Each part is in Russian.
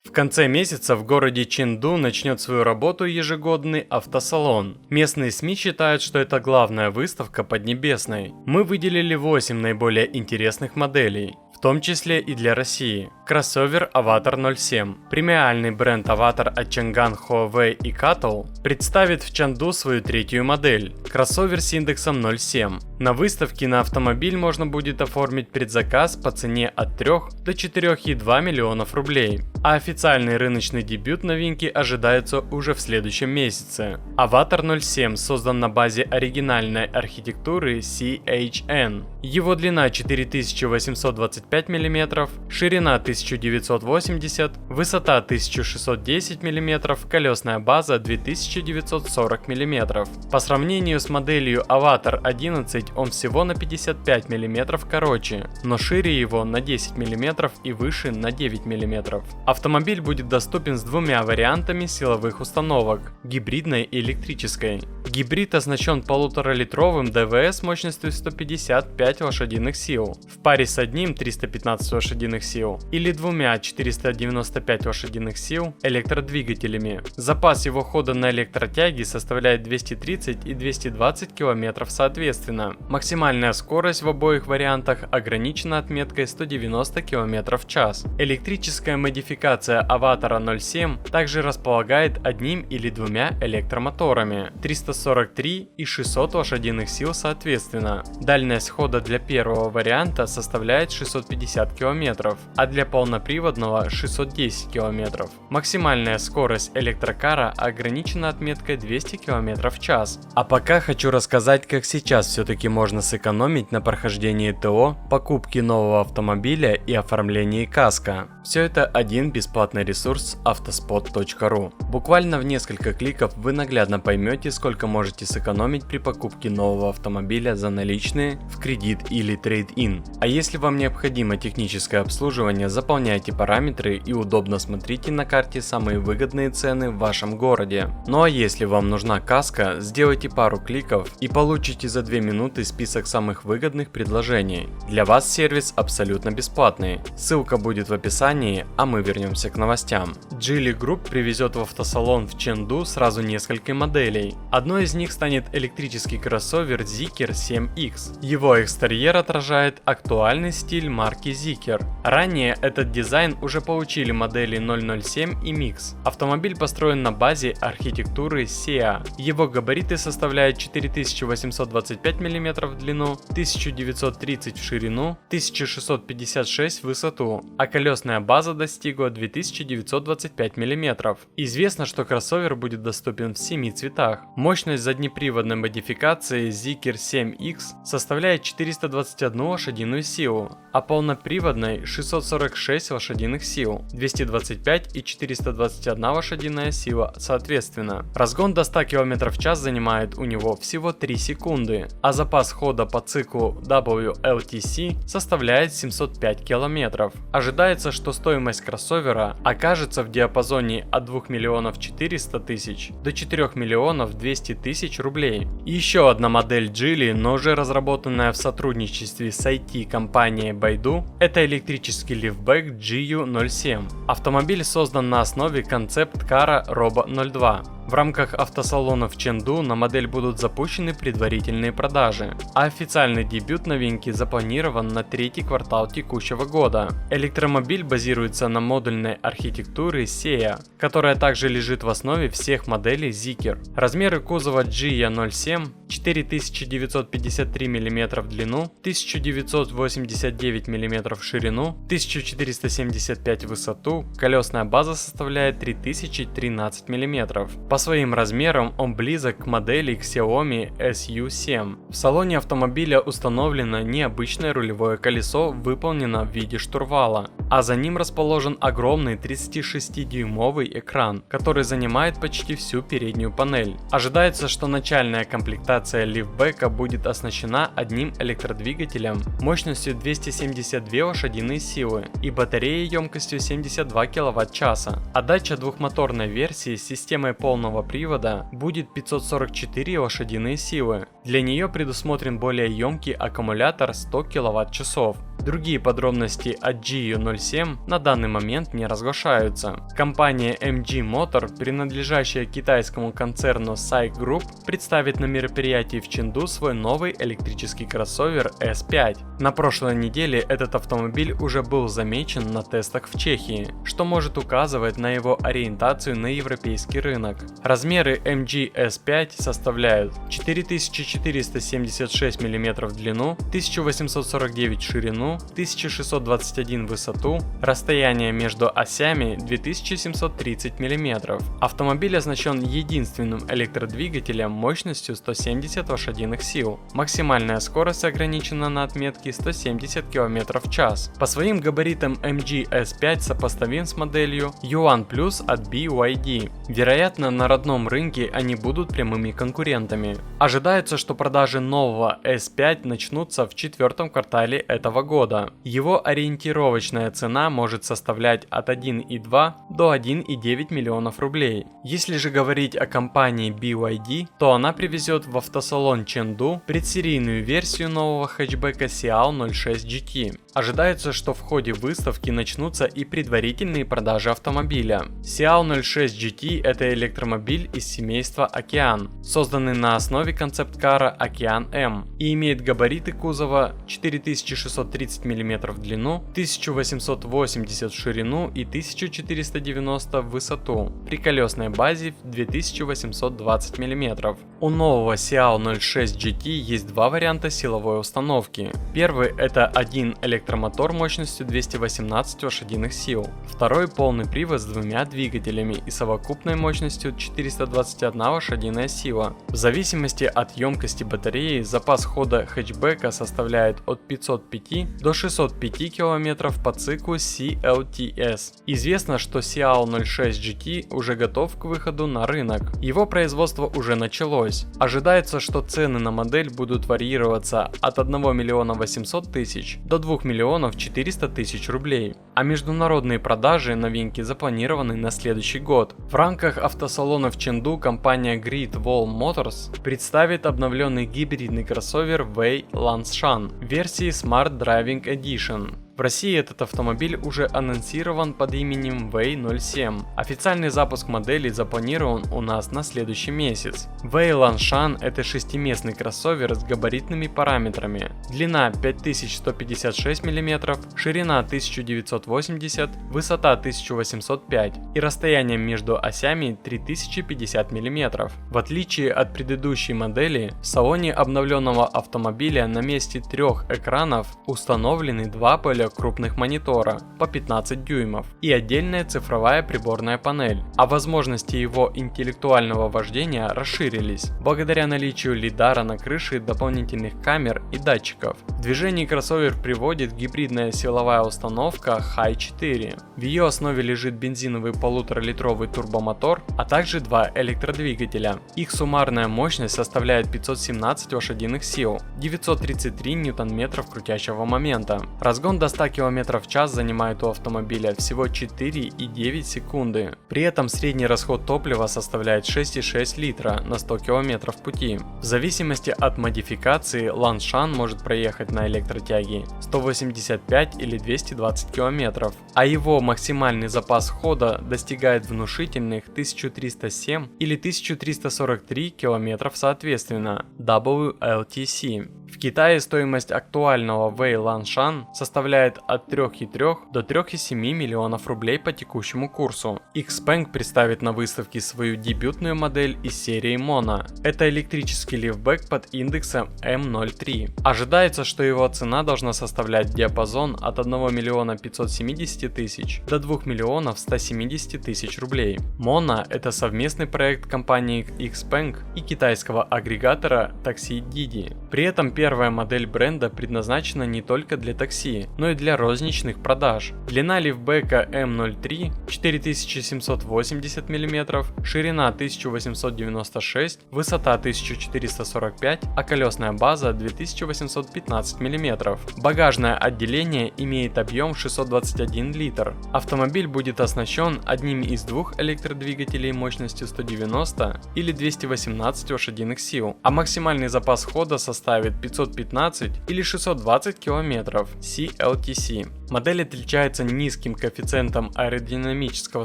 В конце месяца в городе Чэнду начнет свою работу ежегодный автосалон. Местные СМИ считают, что это главная выставка Поднебесной. Мы выделили 8 наиболее интересных моделей, в том числе и для России. Кроссовер Avatar 07. Премиальный бренд Avatar от Chang'an, Huawei и CATL представит в Чэнду свою третью модель – кроссовер с индексом 0,7. На выставке на автомобиль можно будет оформить предзаказ по цене от 3 до 4,2 миллионов рублей, а официальный рыночный дебют новинки ожидается уже в следующем месяце. Avatar 07 создан на базе оригинальной архитектуры CHN. Его длина 4825 мм, ширина 1980, высота 1610 мм, колесная база 2940 мм. По сравнению с моделью Avatar 11 он всего на 55 мм короче, но шире его на 10 мм и выше на 9 мм. Автомобиль будет доступен с двумя вариантами силовых установок – гибридной и электрической. Гибрид оснащен 1,5-литровым ДВС мощностью 155 лошадиных сил, в паре с одним 315 лошадиных сил или двумя 495 лошадиных сил электродвигателями. Запас его хода на электротяге составляет 230 и 220 км соответственно. Максимальная скорость в обоих вариантах ограничена отметкой 190 км в час. Электрическая модификация Avatar 07 также располагает одним или двумя электромоторами 343 и 600 лошадиных сил соответственно. Дальность хода для первого варианта составляет 650 км, а для полноприводного 610 км. Максимальная скорость электрокара ограничена отметкой 200 км в час. А пока хочу рассказать, как сейчас все-таки можно сэкономить на прохождении ТО, покупке нового автомобиля и оформлении каско. Все это один бесплатный ресурс autospot.ru. Буквально в несколько кликов вы наглядно поймете, сколько можете сэкономить при покупке нового автомобиля за наличные, в кредит или трейд-ин. А если вам необходимо техническое обслуживание, заполняйте параметры и удобно смотрите на карте самые выгодные цены в вашем городе. Ну а если вам нужна каско, сделайте пару кликов и получите за 2 минуты список самых выгодных предложений. Для вас сервис абсолютно бесплатный. Ссылка будет в описании, а мы вернемся к новостям. Geely Group привезет в автосалон в Чэнду сразу несколько моделей. Одной из них станет электрический кроссовер Zeekr 7X. Его экстерьер отражает актуальный стиль марки Zeekr. Ранее этот дизайн уже получили модели 007 и Mix. Автомобиль построен на базе архитектуры SEA. Его габариты составляют 4825 мм в длину, 1930 в ширину, 1656 в высоту, а колесная база достигла 2925 мм. Известно, что кроссовер будет доступен в 7 цветах. Мощность заднеприводной модификации Zeekr 7X составляет 421 лошадиную силу, а полноприводной 646 лошадиных сил, 225 и 421 лошадиная сила соответственно. Разгон до 100 км в час занимает у него всего 3 секунды, а запас хода по циклу WLTC составляет 705 км. Ожидается, что стоимость кроссовера окажется в диапазоне от 2 миллионов 400 тысяч до 4 миллионов 200 тысяч рублей. И еще одна модель Geely, но уже разработанная в сотрудничестве с IT-компанией Baidu, это электрический лифтбэк GU07. Автомобиль создан на основе концепт-кара Robo 02. В рамках автосалона в Чэнду на модель будут запущены предварительные продажи, а официальный дебют новинки запланирован на третий квартал текущего года. Электромобиль базируется на модульной архитектуре SEA, которая также лежит в основе всех моделей Zeekr. Размеры кузова GU07 4953 мм в длину, 1989 мм в ширину, 1475 в высоту, колесная база составляет 3013 мм. По своим размерам он близок к модели Xiaomi SU7. В салоне автомобиля установлено необычное рулевое колесо, выполнено в виде штурвала, а за ним расположен огромный 36-дюймовый экран, который занимает почти всю переднюю панель. Ожидается, что начальная комплектация лифтбэка будет оснащена одним электродвигателем мощностью 272 лошадиные силы и батареей емкостью 72 кВт-часа. Отдача двухмоторной версии с системой полного привода будет 544 лошадиные силы. Для нее предусмотрен более емкий аккумулятор 100 кВт-часов. Другие подробности от GU07 на данный момент не разглашаются. Компания MG Motor, принадлежащая китайскому концерну SAIC Group, представит на мероприятии в Чэнду свой новый электрический кроссовер S5. На прошлой неделе этот автомобиль уже был замечен на тестах в Чехии, что может указывать на его ориентацию на европейский рынок. Размеры MG S5 составляют 4476 мм в длину, 1849 в ширину, 1621 в высоту, расстояние между осями 2730 мм. Автомобиль оснащен единственным электродвигателем мощностью 170 лошадиных сил. Максимальная скорость ограничена на отметке 170 км в час. По своим габаритам MG S5 сопоставим с моделью Yuan Plus от BYD. Вероятно, на родном рынке они будут прямыми конкурентами. Ожидается, что продажи нового S5 начнутся в четвертом квартале этого года. Его ориентировочная цена может составлять от 1,2 до 1,9 миллионов рублей. Если же говорить о компании BYD, то она привезет в автосалон Чэнду предсерийную версию нового хэтчбека Xiao 06 GT. Ожидается, что в ходе выставки начнутся и предварительные продажи автомобиля. Xiao 06 GT – это электромобиль из семейства Океан, созданный на основе концепт-кара Океан М, и имеет габариты кузова 4630 мм в длину, 1880 в ширину и 1490 в высоту, при колесной базе в 2820 мм. У нового Xiao 06 GT есть два варианта силовой установки. Первый – это один электромотор мощностью 218 лошадиных сил. Второй – полный привод с двумя двигателями и совокупной мощностью 421 лошадиная сила. В зависимости от емкости батареи запас хода хэтчбека составляет от 505 до 605 км по циклу CLTS. Известно, что Xiao 06 GT уже готов к выходу на рынок. Его производство уже началось. Ожидается, что цены на модель будут варьироваться от 1 миллиона 800 тысяч до 2 миллионов 400 тысяч рублей. А международные продажи новинки запланированы на следующий год. В рамках автосалона в Чэнду компания Great Wall Motors представит обновленный гибридный кроссовер Wei Lanshan в версии Smart Driving Edition. В России этот автомобиль уже анонсирован под именем Wei 07. Официальный запуск модели запланирован у нас на следующий месяц. Wei Lanshan – это шестиместный кроссовер с габаритными параметрами. Длина 5156 мм, ширина 1980, высота 1805 и расстояние между осями 3050 мм. В отличие от предыдущей модели, в салоне обновленного автомобиля на месте трех экранов установлены два более крупных монитора по 15 дюймов и отдельная цифровая приборная панель, а возможности его интеллектуального вождения расширились благодаря наличию лидара на крыше и дополнительных камер и датчиков. В движении кроссовер приводит гибридная силовая установка High 4. В ее основе лежит бензиновый 1,5-литровый турбомотор, а также два электродвигателя. Их суммарная мощность составляет 517 лошадиных сил, 933 ньютон-метров крутящего момента. Разгон до 100 км в час занимает у автомобиля всего 4,9 секунды. При этом средний расход топлива составляет 6,6 литра на 100 км пути. В зависимости от модификации Lanshan может проехать на электротяге 185 или 220 км, а его максимальный запас хода достигает внушительных 1307 или 1343 км соответственно, WLTC. В Китае стоимость актуального Wei Lanshan составляет от 3,3 до 3,7 миллионов рублей по текущему курсу. XPeng представит на выставке свою дебютную модель из серии Mono. Это электрический лифтбэк под индексом M03. Ожидается, что его цена должна составлять диапазон от 1 миллиона 570 тысяч до 2 миллионов 170 тысяч рублей. Mono – это совместный проект компании XPeng и китайского агрегатора такси Didi. При этом первая модель бренда предназначена не только для такси, но и для розничных продаж. Длина лифтбэка M03 4780 мм, ширина 1896, высота 1445, а колесная база 2815 мм. Багажное отделение имеет объем 621 литр. Автомобиль будет оснащен одним из двух электродвигателей мощностью 190 или 218 лошадиных сил, а максимальный запас хода составит 515 или 620 км CLTC. Модель отличается низким коэффициентом аэродинамического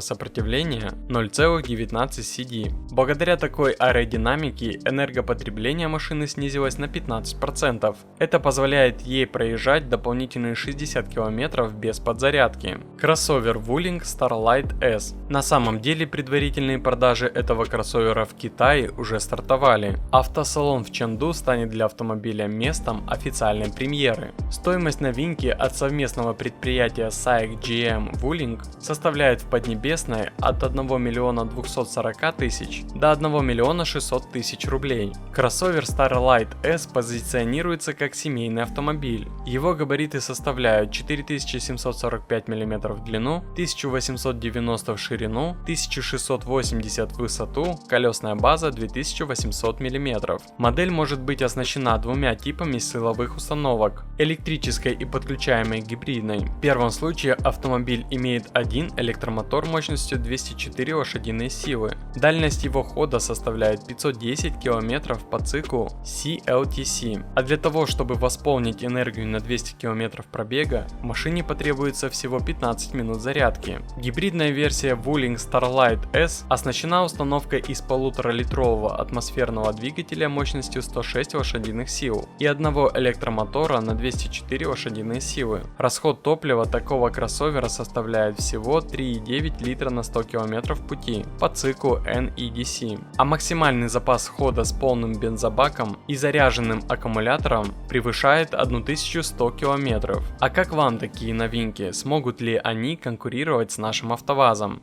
сопротивления 0,19 CD. Благодаря такой аэродинамике энергопотребление машины снизилось на 15%. Это позволяет ей проезжать дополнительные 60 км без подзарядки. Кроссовер Wuling Starlight S. На самом деле предварительные продажи этого кроссовера в Китае уже стартовали. Автосалон в Чэнду станет для автомобиля местом официальной премьеры. Стоимость новинки от совместного предприятия SAIC GM Wuling составляет в Поднебесной от 1 240 000 до 1 600 000 рублей. Кроссовер Starlight S позиционируется как семейный автомобиль. Его габариты составляют 4745 мм в длину, 1890 в ширину, 1680 в высоту, колесная база 2800 мм. Модель может быть оснащена двумя типами силовых установок – электрической и подключаемой гибридной. В первом случае автомобиль имеет один электромотор мощностью 204 лошадиные силы. Дальность его хода составляет 510 км по циклу CLTC. А для того, чтобы восполнить энергию на 200 км пробега, машине потребуется всего 15 минут зарядки. Гибридная версия Wuling Starlight S оснащена установкой из 1,5-литрового атмосферного двигателя мощностью 106 лошадиных сил и одного электромотора на 204 лошадиные силы. Расход топлива такого кроссовера составляет всего 3,9 литра на 100 км пути по циклу NEDC, а максимальный запас хода с полным бензобаком и заряженным аккумулятором превышает 1100 км. А как вам такие новинки? Смогут ли они конкурировать с нашим АвтоВАЗом?